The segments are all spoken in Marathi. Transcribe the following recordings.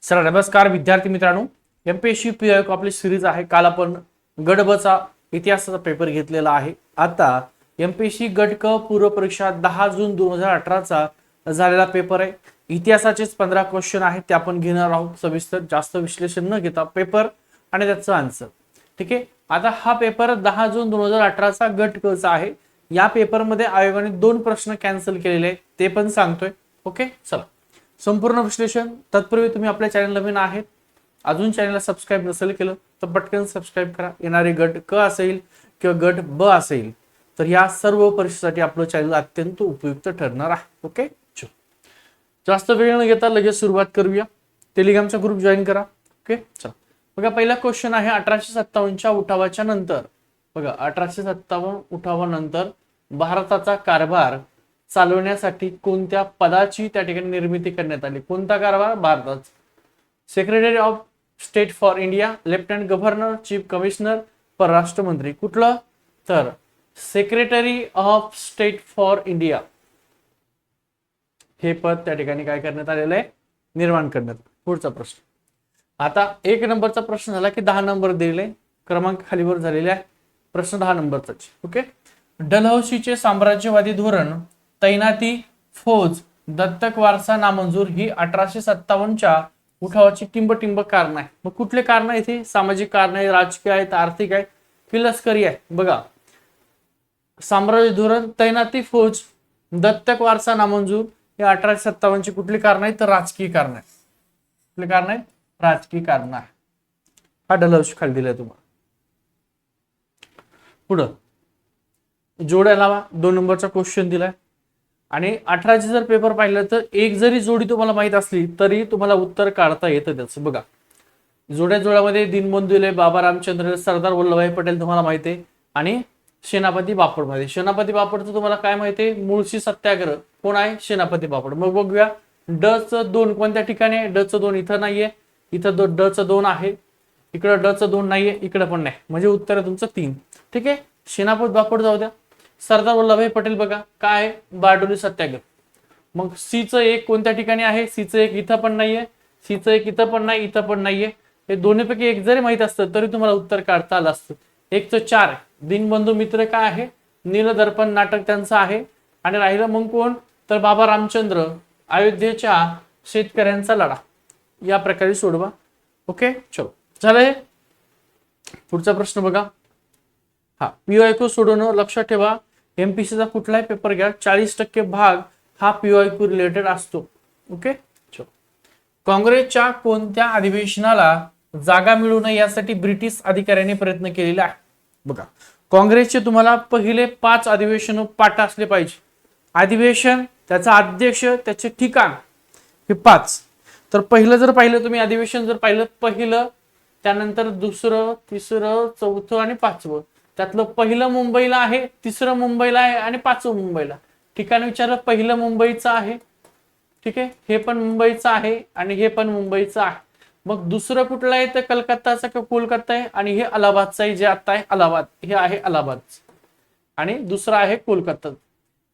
चला नमस्कार विद्यार्थी मित्रांनो, एमपीएससी पीओ आपली सिरीज आहे. काल आपण गट ब चा इतिहासाचा पेपर घेतलेला आहे. आता एमपीएससी गट क पूर्व परीक्षा 10 जून 2018 चा झालेला पेपर आहे. इतिहासाचेच 15 क्वेश्चन आहेत ते आपण घेणार आहोत सविस्तर, जास्त विश्लेषण न घेता पेपर आणि त्याचं आन्सर. ठीक आहे. आता हा पेपर 10 जून 2018 चा गट क चा आहे. या पेपर मध्ये आयोगाने 2 प्रश्न कॅन्सल केलेले आहेत ते पण सांगतोय. ओके, चला संपूर्ण विश्लेषण. तत्पूर्वी तुम्ही आपल्या चॅनल नवीन आहेत, अजून चॅनलला सबस्क्राइब नसेल केलं तर पटकन सबस्क्राइब करा. येणारे गट क असेल किंवा गट ब असेल तर या सर्व परीक्षेसाठी आपलं चॅनल अत्यंत उपयुक्त ठरणार आहे. ओके, जास्त वेळ न घेता लगेच सुरुवात करूया. टेलिग्रामचा ग्रुप जॉईन करा. ओके, चला बघा, पहिला क्वेश्चन आहे 1857च्या उठावाच्या नंतर. बघा, 1857 उठावानंतर भारताचा कारभार चालवण्यासाठी कोणत्या पदाची त्या ठिकाणी निर्मिती करण्यात आली? कोणता कारभार? भारतात. Secretary of state for India, lieutenant governor, chief commissioner, परराष्ट्र मंत्री. कुठलं? तर secretary of state for India हे पद त्या ठिकाणी काय करण्यात आलेलं आहे? निर्माण करण्यात. पुढचा प्रश्न. आता 1 नंबरचा प्रश्न झाला की 10 नंबर दिले, क्रमांक खालीवर झालेले आहे. प्रश्न 10 नंबरचा. ओके, डलहौसीचे साम्राज्यवादी धोरण, तैनाती, फौज, दत्तक वारसा नामंजूर ही 1857च्या उठावाची टिंब कारण आहे. मग कुठले कारण आहे? इथे सामाजिक कारण आहे, राजकीय आहेत, आर्थिक आहे की लष्करी आहे? बघा, साम्राज्य धोरण, तैनाती, फौज, दत्तक वारसा नामंजूर हे 1857ची कुठली कारण आहे? तर राजकीय कारण आहे. कुठले कारण आहे? राजकीय कारण आहे. हा डलहौसी खाली दिलाय तुम्हाला. पुढं जोड्या लावा. 2 नंबरचा क्वेश्चन दिलाय आणि 18चे जर पेपर पाहिलं तर एक जरी जोडी तुम्हाला माहित असली तरी तुम्हाला उत्तर काढता येतं त्याचं. बघा, जोड्यामध्ये दीनबंधू दिले, बाबा रामचंद्र, सरदार वल्लभभाई पटेल तुम्हाला माहिती आहे, आणि सेनापती बापट मध्ये. सेनापती बापटचं तुम्हाला काय माहिती आहे? मुळशी सत्याग्रह. कोण आहे? सेनापती बापट. मग बघूया, ड चं 2 कोणत्या ठिकाणी आहे? ड चं 2 इथं नाहीये, इथं ड चं 2 आहे, इकडं ड चं 2 नाहीये, इकडं पण नाही. म्हणजे उत्तर आहे तुमचं 3. ठीक आहे, सेनापती बापट जाऊ द्या. सरदार वल्लभभाई पटेल बघा काय? बारडोली सत्याग्रह. मग सी चं 1 कोणत्या ठिकाणी आहे? सी चं 1 इथं पण नाहीये, सी चं 1 इथं पण नाही, इथं पण नाहीये. हे दोन्हीपैकी एक जरी माहित असतं तरी तुम्हाला उत्तर काढता आलं असतं. 1 चं 4 दीनबंधू मित्र काय आहे? नीलदर्पण नाटक त्यांचं आहे. आणि राहिलं मग कोण? तर बाबा रामचंद्र, अयोध्येच्या शेतकऱ्यांचा लढा. या प्रकारे सोडवा. ओके, चलो झालं हे. पुढचा प्रश्न बघा. हा पीओआयक्यू सोडवणं. लक्षात ठेवा, एमपीसीचा कुठलाही पेपर घ्या 40% भाग हा पीओआयक्यू रिलेटेड असतो. ओके, चलो. काँग्रेसच्या कोणत्या अधिवेशनाला जागा मिळू नये यासाठी ब्रिटिश अधिकाऱ्यांनी प्रयत्न केलेला आहे? बघा, काँग्रेसचे तुम्हाला पहिले 5 अधिवेशन पाठ असले पाहिजे. अधिवेशन, त्याचा अध्यक्ष, त्याचे ठिकाण, हे 5. तर पहिलं जर पाहिलं तुम्ही अधिवेशन जर पाहिलं, पहिलं, त्यानंतर दुसरं, तिसरं, चौथं आणि 5वं. त्यातलं पहिलं मुंबईला आहे, तिसरं मुंबईला आहे आणि 5वं मुंबईला. ठिकाण विचारलं, पहिलं मुंबईचं आहे. ठीक आहे, हे पण मुंबईचं आहे आणि हे पण मुंबईचं आहे. मग दुसरं कुठलं आहे? तर कलकत्ताचं किंवा कोलकाता आहे, आणि हे अलाहाबादचं आहे, जे आता आहे अलाहाबाद. हे आहे अलाहाबाद आणि दुसरं आहे कोलकाता.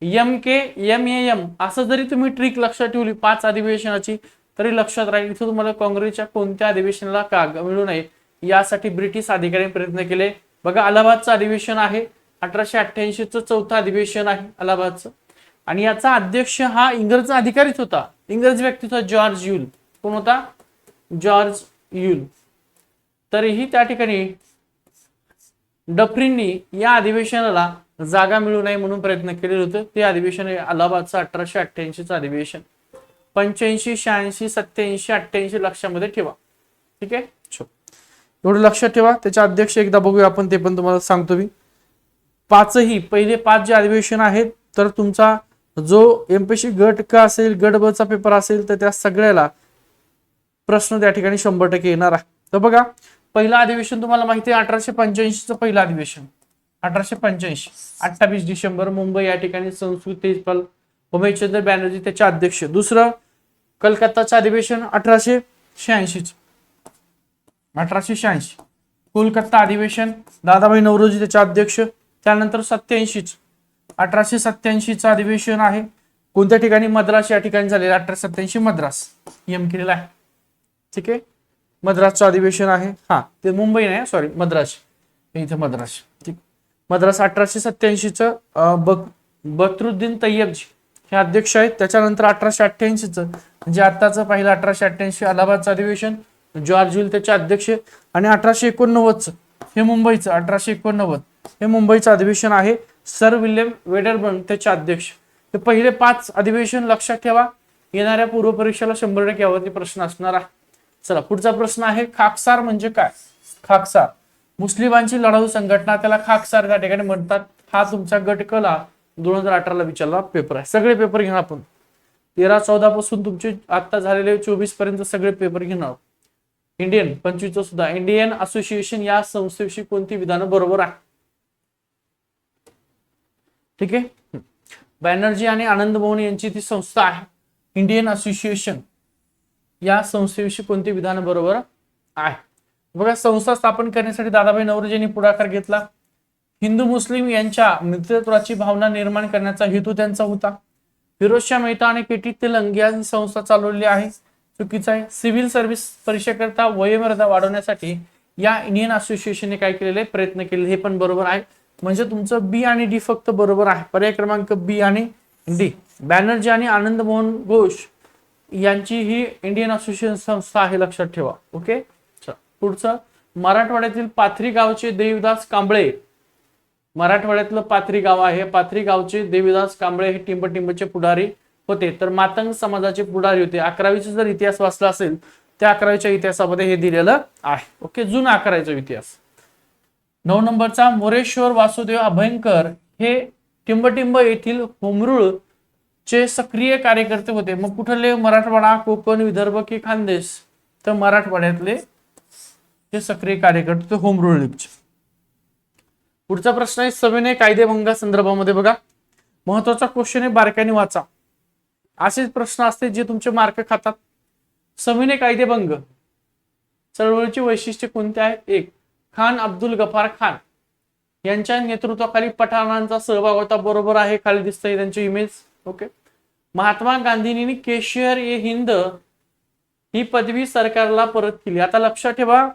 एम असं जरी तुम्ही ट्रिक लक्षात ठेवली 5 अधिवेशनाची तरी लक्षात राहील. इथं तुम्हाला काँग्रेसच्या कोणत्या अधिवेशनाला जागा मिळू नये यासाठी ब्रिटिश अधिकाऱ्यांनी प्रयत्न केले. बघा, अलाहाबादचं अधिवेशन आहे, 1888चं 4थं अधिवेशन आहे अलाहाबादचं, आणि याचा अध्यक्ष हा इंग्रज अधिकारीच होता, इंग्रज व्यक्ती होता, जॉर्ज यूल. कोण होता? George Yule. तरीही त्या ठिकाणी डफरींनी या अधिवेशनाला जागा मिळू नये म्हणून प्रयत्न केलेले होते. ते अधिवेशन आहे अलाहाबादचं 1888चं अधिवेशन. 85, 86, 87, 88 लक्षामध्ये ठेवा. ठीक आहे, एवढं लक्षात ठेवा. त्याचे अध्यक्ष एकदा बघूया आपण, ते पण तुम्हाला सांगतो मी. 5ही पहिले 5 जे अधिवेशन आहेत, तर तुमचा जो एमपीएससी गट का असेल, गट ब चा पेपर असेल, तर त्या सगळ्याला प्रश्न त्या ठिकाणी 100% येणार आहे. तर बघा, पहिलं अधिवेशन तुम्हाला माहिती आहे 1885चं पहिलं अधिवेशन. 1885 28 डिसेंबर मुंबई या ठिकाणी संस्कृत तेजपाल उमेशचंद्र बॅनर्जी त्याचे अध्यक्ष. दुसरं कलकत्ताचं अधिवेशन 1886. 1886 कोलकाता अधिवेशन, दादाभाई नौरोजी त्याचे अध्यक्ष. त्यानंतर 87 1887चं अधिवेशन आहे कोणत्या ठिकाणी? मद्रास या ठिकाणी झालेलं. 1887 मद्रास एम केलेला आहे. ठीक आहे. मद्रासचं अधिवेशन आहे, हा ते मुंबई नाही, सॉरी मद्रास, इथे मद्रास. ठीक. मद्रास 1887च बद्रुद्दीन तय्यबजी हे अध्यक्ष आहेत. त्याच्यानंतर 1888च म्हणजे आत्ताचं पहिलं 1888 अलाहाबादचं अधिवेशन, जॉर्ज विल त्याचे अध्यक्ष. आणि 1889च हे मुंबईचं, 1889 हे मुंबईचं अधिवेशन आहे, सर विल्यम वेडरबर्न त्याचे अध्यक्ष. हे पहिले 5 अधिवेशन लक्षात ठेवा. येणाऱ्या पूर्व परीक्षेला 100% यावरती प्रश्न असणार आहे. चला पुढचा प्रश्न आहे, खाकसार म्हणजे काय? खाकसार मुस्लिमांची लढाऊ संघटना, त्याला खाकसार त्या ठिकाणी म्हणतात. हा तुमचा गटकला 2018 ला विचारला पेपर आहे. सगळे पेपर घेणार आपण 13-14 पासून तुमचे आता झालेले 24 पर्यंत सगळे पेपर घेणार. इंडियन 25 सुद्धा. इंडियन असोसिएशन या संस्थेविषयी कोणती विधानं बरोबर आहे? ठीक आहे. बॅनर्जी आणि आनंद मोहन यांची ती संस्था आहे इंडियन असोसिएशन. या संस्थेविषयी कोणती विधान बरोबर आहे? बघा, संस्था स्थापन करण्यासाठी दादाभाई नौरोजींनी पुढाकार घेतला. हिंदू मुस्लिम यांच्या मित्रत्वाची भावना निर्माण करण्याचा हेतू त्यांचा होता. फिरोजशाह मेहता आणि केटी तेलंग या संस्था चालवली आहे, चुकीचं आहे. सिव्हिल सर्व्हिस परीक्षेकरता वयोमर्यादा वाढवण्यासाठी या इंडियन असोसिएशनने काय केलेले प्रयत्न केले, हे पण बरोबर आहे. म्हणजे तुमचं बी आणि डी फक्त बरोबर आहे. पर्याय क्रमांक बी आणि डी. बॅनर्जी आणि आनंद मोहन घोष यांची ही इंडियन असोसिएशन संस्था आहे, लक्षात ठेवा. ओके. पुढचं, मराठवाड्यातील पाथरी गावचे देवीदास कांबळे, मराठवाड्यातलं पाथरी गाव आहे, पाथरी गावचे देवीदास कांबळे हे टिंबटिंबचे पुढारी होते. तर मातंग समाजाचे पुढारी होते. 11वीचा जर इतिहास वाचला असेल त्या 11वीच्या इतिहासामध्ये हे दिलेलं आहे. ओके, जुना 11वीचा इतिहास. 9 नंबरचा, मोरेश्वर वासुदेव अभयंकर हे टिंबटिंब येथील होमरूळ चे सक्रिय कार्यकर्ते होते. मग कुठले? मराठवाडा, कोकण, विदर्भ की खानदेश? तर मराठवाड्यातले हे सक्रिय कार्यकर्ते होमरूळ लीगचे. पुढचा प्रश्न आहे, सविनय कायदेभंगा संदर्भामध्ये बघा, महत्वाचा क्वेश्चन आहे, बारकाईने वाचा. असेच प्रश्न असते जे तुमचे मार्क खातात. सविनय कायदेभंग चळवळीची वैशिष्ट्ये कोणती आहेत? 1. खान अब्दुल गफार खान यांच्या नेतृत्वाखाली पठाणांचा सहभाग होता, बरोबर आहे. खाली दिसतंय त्यांची इमेज. ओके. महात्मा गांधींनी केशर ए हिंद ही पदवी सरकारला परत केली. आता लक्षात ठेवा,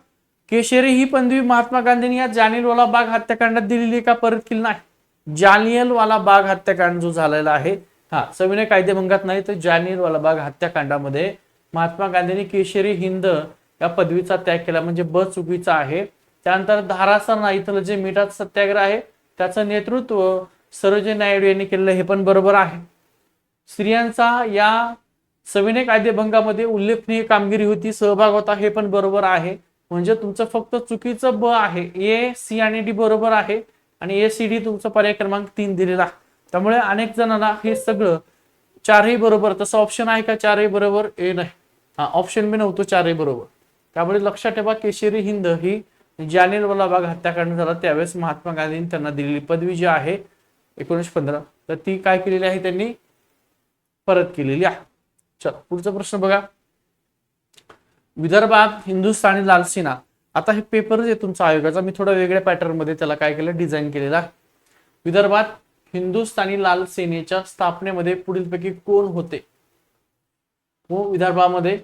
केशरी ही पदवी महात्मा गांधींनी या जालियनवाला बाग हत्याकांडात दिलेली का परत केली नाही? जालियनवाला बाग हत्याकांड जो झालेला आहे, हा सविनय कायदेभंगात नाही तर जालियनवाला बाग हत्याकांडामध्ये महात्मा गांधींनी केशरी हिंद या पदवीचा त्याग केला, म्हणजे ब चुकीचा आहे. त्यानंतर धारासर इथलं जे मिठाचं सत्याग्रह आहे त्याचं नेतृत्व सरोजिनी नायडू यांनी केलेलं, हे पण बरोबर आहे. स्त्रियांचा या सविनय कायदेभंगामध्ये उल्लेखनीय कामगिरी होती, सहभाग होता, हे पण बरोबर आहे. म्हणजे तुमचं फक्त चुकीचं ब आहे. ए, सी आणि डी बरोबर आहे आणि ए, सी, डी तुमचं पर्याय क्रमांक 3 दिलेला आहे. त्यामुळे अनेक जणांना हे सगळं 4ही बरोबर, तसं ऑप्शन आहे का 4ही बरोबर? ए नाही, हा ऑप्शन बी नव्हतं 4ही बरोबर. त्यामुळे लक्षात ठेवा, केशरी हिंद ही जालियनवाला बाग हत्याकांड झाला त्यावेळेस महात्मा गांधींनी त्यांना दिलेली पदवी जी आहे 1915, तर ती काय केलेली आहे? त्यांनी परत केलेली आहे. चला पुढचा प्रश्न बघा, विदर्भात हिंदुस्थानी लाल सेना. आता हे पेपर आहे तुमचा आयोगाचा, मी थोडा वेगळ्या पॅटर्न मध्ये त्याला काय केलं, डिझाईन केलेला आहे. विदर्भात हिंदुस्थानी लाल सेनेच्या स्थापनेमध्ये पुढीलपैकी कोण होते? विदर्भामध्ये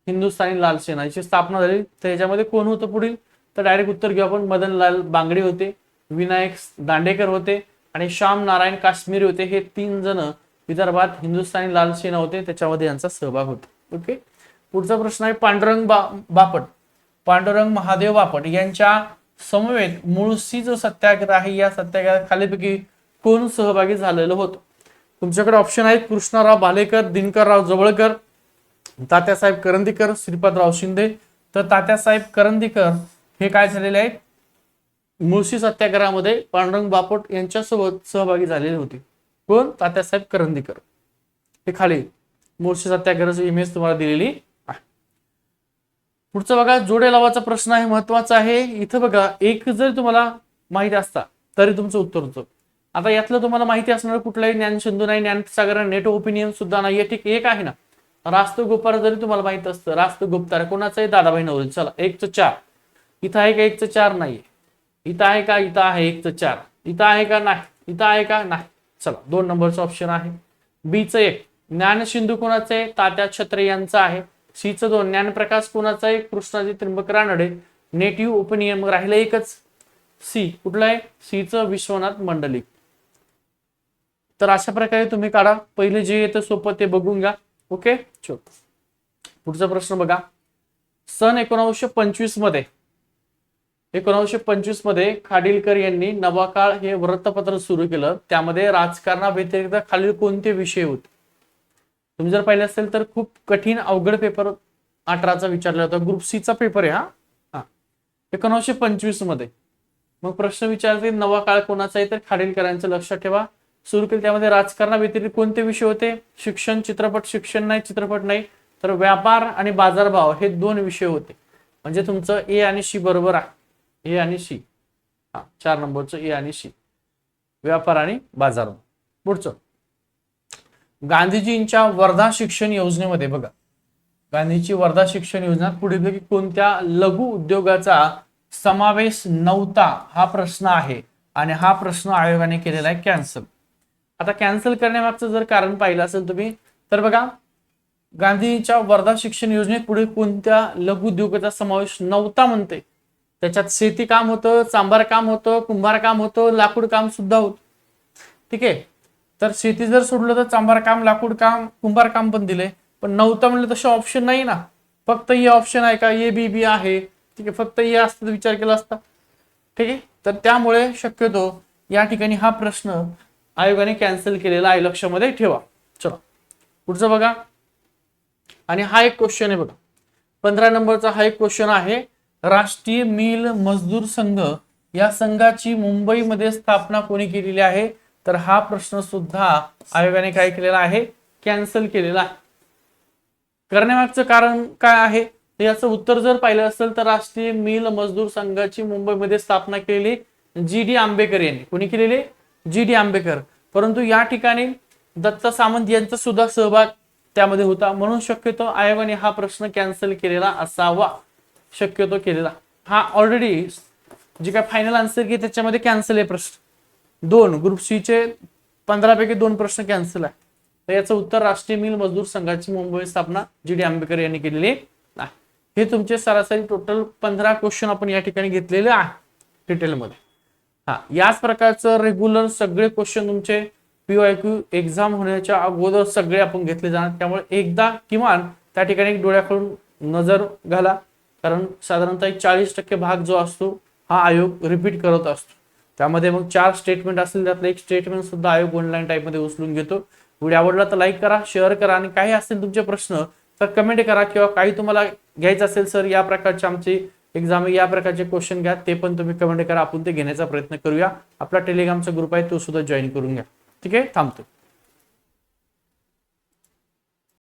हिंदुस्थानी लाल सेना याची स्थापना झाली, तर याच्यामध्ये कोण होतं पुढील? तर डायरेक्ट उत्तर घेऊ आपण. मदनलाल बांगडे होते, विनायक दांडेकर होते आणि श्याम नारायण काश्मीरी होते. हे 3 जण विदर्भात हिंदुस्थानी लाल सेना होते, त्याच्यामध्ये यांचा सहभाग होता. ओके. पुढचा प्रश्न आहे, पांडुरंग बापट, पांडुरंग महादेव बापट यांच्या समवेत मुळशी जो सत्याग्रह आहे या सत्याग्रहात खालीपैकी कोण सहभागी झालेलं होतं? तुमच्याकडे ऑप्शन आहेत, कृष्णराव भालेकर, दिनकरराव जवळकर, तात्यासाहेब करंदीकर, श्रीपादराव शिंदे. तर तात्यासाहेब करंदीकर हे काय झालेले आहेत? मुळशी सत्याग्रहामध्ये पांडुरंग बापट यांच्यासोबत सहभागी झालेले होते. कोण? तात्यासाहेब करंदीकर. हे खाली मुळशी सत्याग्रहाची इमेज तुम्हाला दिलेली आहे. पुढचं बघा, जोडे लावाचा प्रश्न आहे, महत्वाचा आहे. इथं बघा, एक जर तुम्हाला माहिती असता तरी तुमचं उत्तर होतं. आता यातलं तुम्हाला माहिती असणार कुठलाही ज्ञानसिंधू नाही, ज्ञानसागर, नेट ओपिनियन सुद्धा नाही. ठीक, एक आहे ना, राष्ट्रगोपार जरी तुम्हाला माहित असतं, राष्ट्रगुप्तार कोणाचं आहे? दादाभाई नौरोजी. चला 1/4 इथं आहे का? 1/4 नाहीये. इथं आहे का? इथं आहे 1/4. इथं आहे का? नाही. इथं आहे का? नाही. चला 2 नंबरचा ऑप्शन आहे. बीचं 1. ज्ञानसिंधू कोणाचं आहे? तात्या छत्रे यांचं आहे. सी चं 2 ज्ञानप्रकाश कोणाचा आहे, कृष्णाजी त्र्यंबक रानडे. नेटिव्ह ओपिनियन मग राहिलं एकच सी, कुठलं आहे, सी चं विश्वनाथ मंडलिक. तर अशा प्रकारे तुम्ही काढा. पहिले जे येतं सोपं ते बघून घ्या. ओके, चल पुढचा प्रश्न बघा. सन 1925 मध्ये 1925 मध्ये खाडिलकर यांनी नवाकाळ हे वृत्तपत्र सुरू केलं. त्यामध्ये राजकारणाव्यतिरिक्त खालील कोणते विषय होते? तुम्ही जर पाहिलं असेल तर खूप कठीण अवघड पेपर 18चा विचारला होता. ग्रुप सी चा पेपर आहे हा 1925 मध्ये. मग प्रश्न विचारते नवा काळ कोणाचा आहे, तर खाडिलकरांचं. लक्षात ठेवा सुरू केलं. त्यामध्ये राजकारणाव्यतिरिक्त कोणते विषय होते? शिक्षण, चित्रपट, शिक्षण नाही, चित्रपट नाही, तर व्यापार आणि बाजारभाव हे 2 विषय होते. म्हणजे तुमचं ए आणि सी बरोबर आहे. ए आणि सी, 4 नंबरचं ए आणि सी, व्यापार आणि बाजारभाव. पुढचं गांधीजींच्या वर्धा शिक्षण योजनेमध्ये बघा, गांधीची वर्धा शिक्षण योजना पुढील कोणत्या लघु उद्योगाचा समावेश नव्हता, हा प्रश्न आहे. आणि हा प्रश्न आयोगाने केलेला आहे कॅन्सल. आता कॅन्सल करण्यामागचं जर कारण पाहिलं असेल तुम्ही तर बघा, गांधींच्या वर्धा शिक्षण योजनेत पुढे कोणत्या लघु उद्योगाचा समावेश नव्हता म्हणते. त्याच्यात शेती काम होतं, चांभार काम होतं, कुंभार काम होतं, लाकूड काम सुद्धा होतं. ठीक आहे, तर शेती जर सोडलं तर चांभार काम, लाकूड काम, कुंभार काम पण दिले. पण नव्हतं म्हणलं तसे ऑप्शन नाही ना, फक्त हे ऑप्शन आहे का, ए बी बी आहे. ठीक आहे, फक्त हे असतं तर विचार केला असता. ठीक आहे, तर त्यामुळे शक्यतो या ठिकाणी हा प्रश्न आयोगाने कॅन्सल केलेला आहे, लक्षामध्ये ठेवा. चला पुढचं बघा. आणि हा एक क्वेश्चन आहे बघा, 15 नंबरचा हा एक क्वेश्चन आहे. राष्ट्रीय मिल मजदूर संघ या संघाची मुंबईमध्ये स्थापना कोणी केलेली आहे? तर हा प्रश्न सुद्धा आयोगाने काय केलेला आहे, कॅन्सल केलेला आहे. करण्यामागचं कारण काय आहे, याचं उत्तर जर पाहिलं असेल तर राष्ट्रीय मिल मजदूर संघाची मुंबईमध्ये स्थापना केलेली जी.डी. आंबेकर यांनी. कोणी केलेली? जी.डी. आंबेकर. परंतु या ठिकाणी दत्त सामंत यांचा सुद्धा सहभाग त्यामध्ये होता, म्हणून शक्यतो आयोगाने हा प्रश्न कॅन्सल केलेला असावा, शक्यतो केलेला. हा ऑलरेडी जे काय फायनल आन्सर की त्याच्यामध्ये कॅन्सल आहे प्रश्न. 2 ग्रुप सी चे 15 पैकी 2 प्रश्न कॅन्सल आहे. तर याचं उत्तर राष्ट्रीय मिल मजदूर संघाची मुंबई स्थापना जी.डी. आंबेकर यांनी केलेली आहे. हे तुमचे सरासरी टोटल 15 क्वेश्चन आपण या ठिकाणी घेतलेले आहे डिटेलमध्ये. याच प्रकारचं रेग्युलर सगळे क्वेश्चन तुमचे PYQ एक्झाम होण्याच्या अगोदर सगळे आपण घेतले जाणार. त्यामुळे एकदा किमान त्या ठिकाणी डोळ्याकडून नजर घाला, कारण साधारणतः 40% भाग जो असतो हा आयोग रिपीट करत असतो. त्यामध्ये मग 4 स्टेटमेंट असतील, त्यातलं एक स्टेटमेंट सुद्धा आयोग ऑनलाईन टाईप मध्ये उचलून घेतो. व्हिडिओ आवडला तर लाईक करा, शेअर करा, आणि काही असतील तुमचे प्रश्न तर कमेंट करा, किंवा काही तुम्हाला घ्यायचं असेल सर या प्रकारचे आमची एक्झाम या प्रकारचे क्वेश्चन घ्या, ते पण तुम्ही कमेंट करा, आपण ते घेण्याचा प्रयत्न करूया. आपला टेलिग्रामचा ग्रुप आहे तो सुद्धा जॉईन करून घ्या. ठीक आहे, थांबतो.